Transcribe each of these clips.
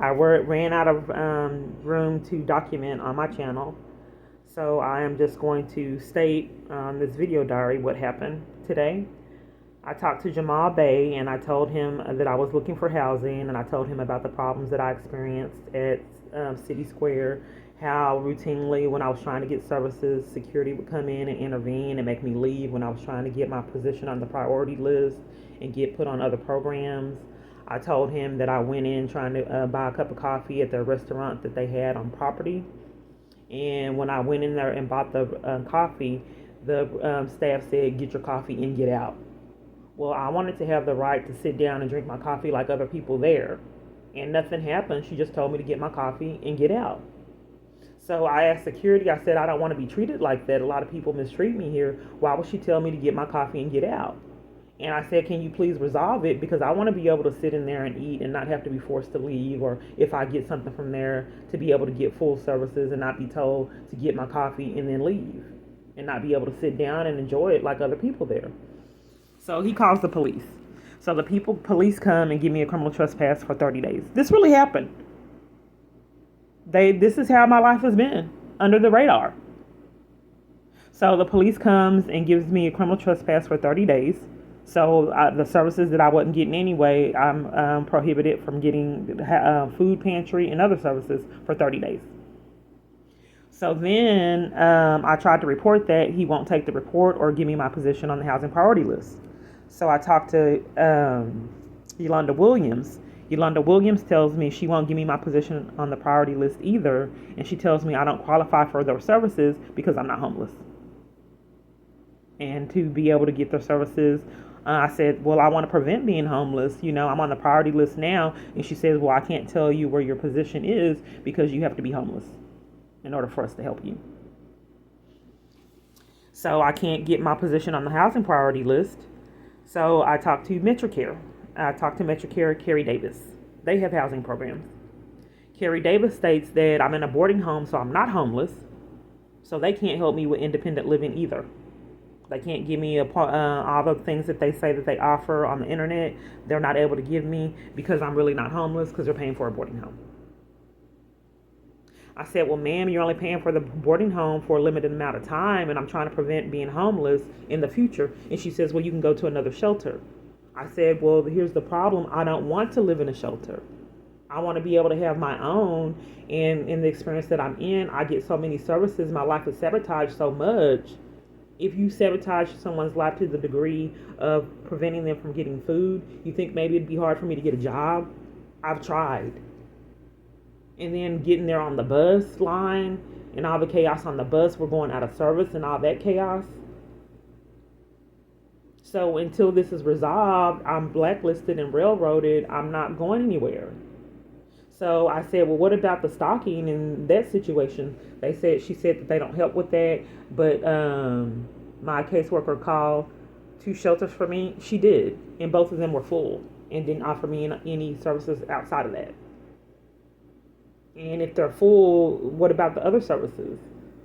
ran out of room to document on my channel. So I am just going to state on this video diary what happened today. I talked to Jamal Bay and I told him that I was looking for housing, and I told him about the problems that I experienced at City Square, how routinely when I was trying to get services, security would come in and intervene and make me leave when I was trying to get my position on the priority list and get put on other programs. I told him that I went in trying to buy a cup of coffee at their restaurant that they had on property. And when I went in there and bought the coffee, the staff said, "Get your coffee and get out." Well, I wanted to have the right to sit down and drink my coffee like other people there. And nothing happened. She just told me to get my coffee and get out. So I asked security, I said, I don't want to be treated like that. A lot of people mistreat me here. Why would she tell me to get my coffee and get out? And I said, can you please resolve it? Because I want to be able to sit in there and eat and not have to be forced to leave. Or if I get something from there, to be able to get full services and not be told to get my coffee and then leave. And not be able to sit down and enjoy it like other people there. So he calls the police. So the police come and give me a criminal trespass for 30 days. This really happened. This is how my life has been, under the radar. So the police comes and gives me a criminal trespass for 30 days. So the services that I wasn't getting anyway, I'm prohibited from getting food pantry and other services for 30 days. So then I tried to report that. He won't take the report or give me my position on the housing priority list. So I talked to Yolanda Williams. Yolanda Williams tells me she won't give me my position on the priority list either. And she tells me I don't qualify for those services because I'm not homeless. And to be able to get their services, I said, well, I want to prevent being homeless. You know, I'm on the priority list now. And she says, well, I can't tell you where your position is because you have to be homeless in order for us to help you. So I can't get my position on the housing priority list. So I talked to MetroCare. I talked to MetroCare, Carrie Davis. They have housing programs. Carrie Davis states that I'm in a boarding home, so I'm not homeless. So they can't help me with independent living either. They can't give me all the things that they say that they offer on the internet. They're not able to give me because I'm really not homeless because they're paying for a boarding home. I said, well, ma'am, you're only paying for the boarding home for a limited amount of time, and I'm trying to prevent being homeless in the future. And she says, well, you can go to another shelter. I said, well, here's the problem. I don't want to live in a shelter. I want to be able to have my own. And in the experience that I'm in, I get so many services. My life is sabotaged so much. If you sabotage someone's life to the degree of preventing them from getting food, you think maybe it'd be hard for me to get a job? I've tried. And then getting there on the bus line and all the chaos on the bus, we're going out of service and all that chaos. So until this is resolved, I'm blacklisted and railroaded. I'm not going anywhere. So I said, well, what about the stalking in that situation? She said that they don't help with that, but my caseworker called 2 shelters for me. She did, and both of them were full and didn't offer me any services outside of that. And if they're full, what about the other services?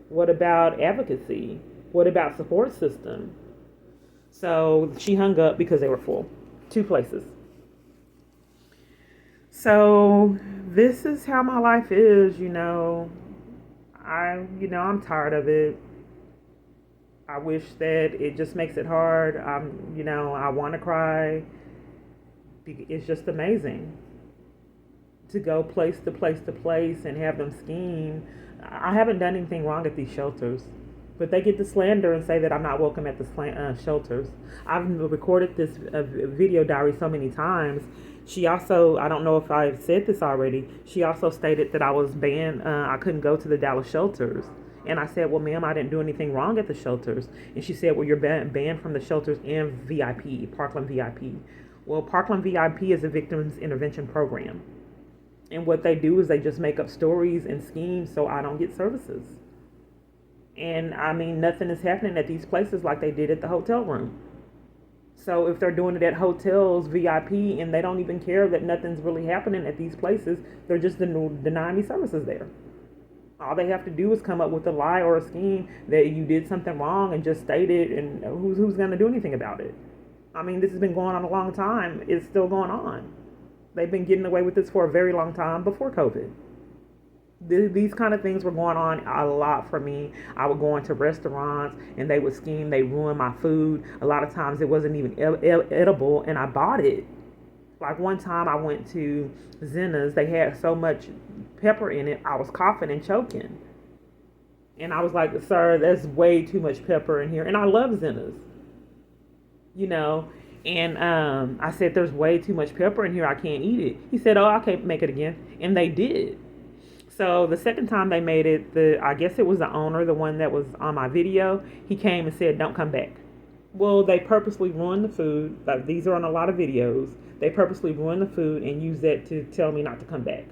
What about advocacy? What about support system? So she hung up because they were full. 2 places. So this is how my life is, you know. I'm tired of it. I wish that it just makes it hard. I want to cry. It's just amazing to go place to place to place and have them scheme. I haven't done anything wrong at these shelters, but they get to slander and say that I'm not welcome at the shelters. I've recorded this video diary so many times. She also, I don't know if I've said this already, she also stated that I was banned, I couldn't go to the Dallas shelters. And I said, well, ma'am, I didn't do anything wrong at the shelters. And she said, well, you're banned from the shelters and VIP, Parkland VIP. Well, Parkland VIP is a victims intervention program. And what they do is they just make up stories and schemes so I don't get services. And I mean, nothing is happening at these places like they did at the hotel room. So if they're doing it at hotels, VIP, and they don't even care that nothing's really happening at these places, they're just denying me services there. All they have to do is come up with a lie or a scheme that you did something wrong and just state it, and who's going to do anything about it? I mean, this has been going on a long time. It's still going on. They've been getting away with this for a very long time before COVID. These kind of things were going on a lot for me. I would go into restaurants and they would scheme, they ruin my food. A lot of times it wasn't even edible, and I bought it. Like one time I went to Zena's, they had so much pepper in it, I was coughing and choking. And I was like, sir, there's way too much pepper in here. And I love Zena's, you know. And I said, there's way too much pepper in here, I can't eat it. He said, oh, I can't make it again. And they did. So the second time they made it, I guess it was the owner, the one that was on my video, he came and said, don't come back. Well, they purposely ruined the food. Like, these are on a lot of videos. They purposely ruined the food and used that to tell me not to come back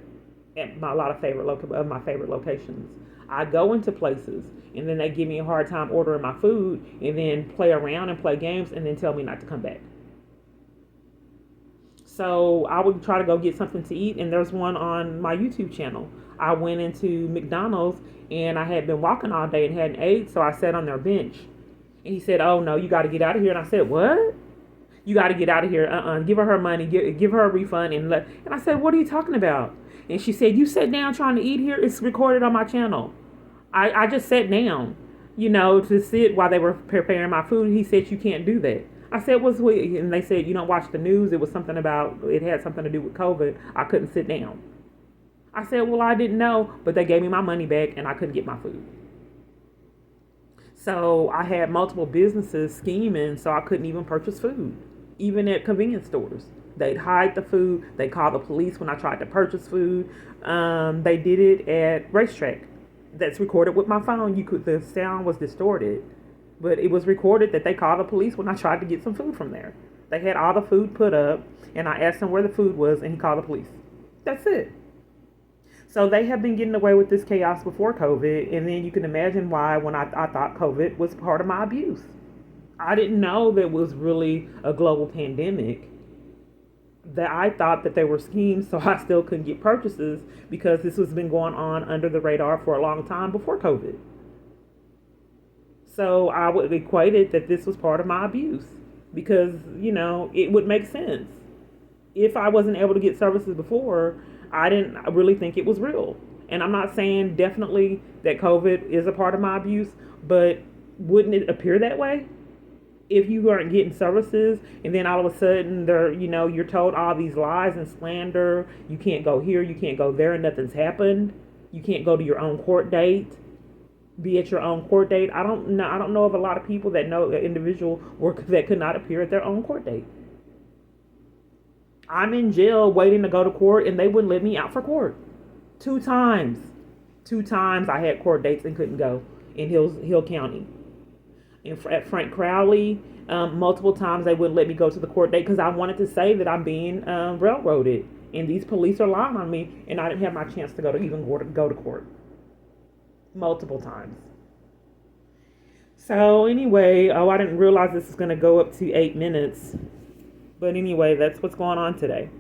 at my my favorite locations. I go into places and then they give me a hard time ordering my food and then play around and play games and then tell me not to come back. So I would try to go get something to eat, and there's one on my YouTube channel. I went into McDonald's and I had been walking all day and hadn't ate, so I sat on their bench. And he said, oh no, you got to get out of here. And I said, what? You got to get out of here. Give her money. Give her a refund. And I said, what are you talking about? And she said, you sat down trying to eat here? It's recorded on my channel. I just sat down, to sit while they were preparing my food. He said, you can't do that. I said, what's what? And they said, you don't watch the news. It had something to do with COVID. I couldn't sit down. I said, well, I didn't know, but they gave me my money back and I couldn't get my food. So I had multiple businesses scheming so I couldn't even purchase food, even at convenience stores. They'd hide the food. They called the police when I tried to purchase food. They did it at racetrack. That's recorded with my phone. The sound was distorted, but it was recorded that they called the police when I tried to get some food from there. They had all the food put up, and I asked him where the food was, and he called the police. That's it. So they have been getting away with this chaos before COVID, and then you can imagine why when I thought COVID was part of my abuse. I didn't know that it was really a global pandemic. That I thought that they were schemes so I still couldn't get purchases because this has been going on under the radar for a long time before COVID. So I would equate it that this was part of my abuse because, it would make sense. If I wasn't able to get services before, I didn't really think it was real. And I'm not saying definitely that COVID is a part of my abuse, but wouldn't it appear that way? If you aren't getting services and then all of a sudden you're told all these lies and slander, you can't go here, you can't go there, and nothing's happened. You can't go to your own court date, be at your own court date. I don't know of a lot of people that know an individual that could not appear at their own court date. I'm in jail waiting to go to court and they wouldn't let me out for court. 2 times. 2 times I had court dates and couldn't go in Hill County. At Frank Crowley, multiple times they wouldn't let me go to the court date because I wanted to say that I'm being railroaded. And these police are lying on me and I didn't have my chance to go to court. Multiple times. So anyway, I didn't realize this is going to go up to 8 minutes. But anyway, that's what's going on today.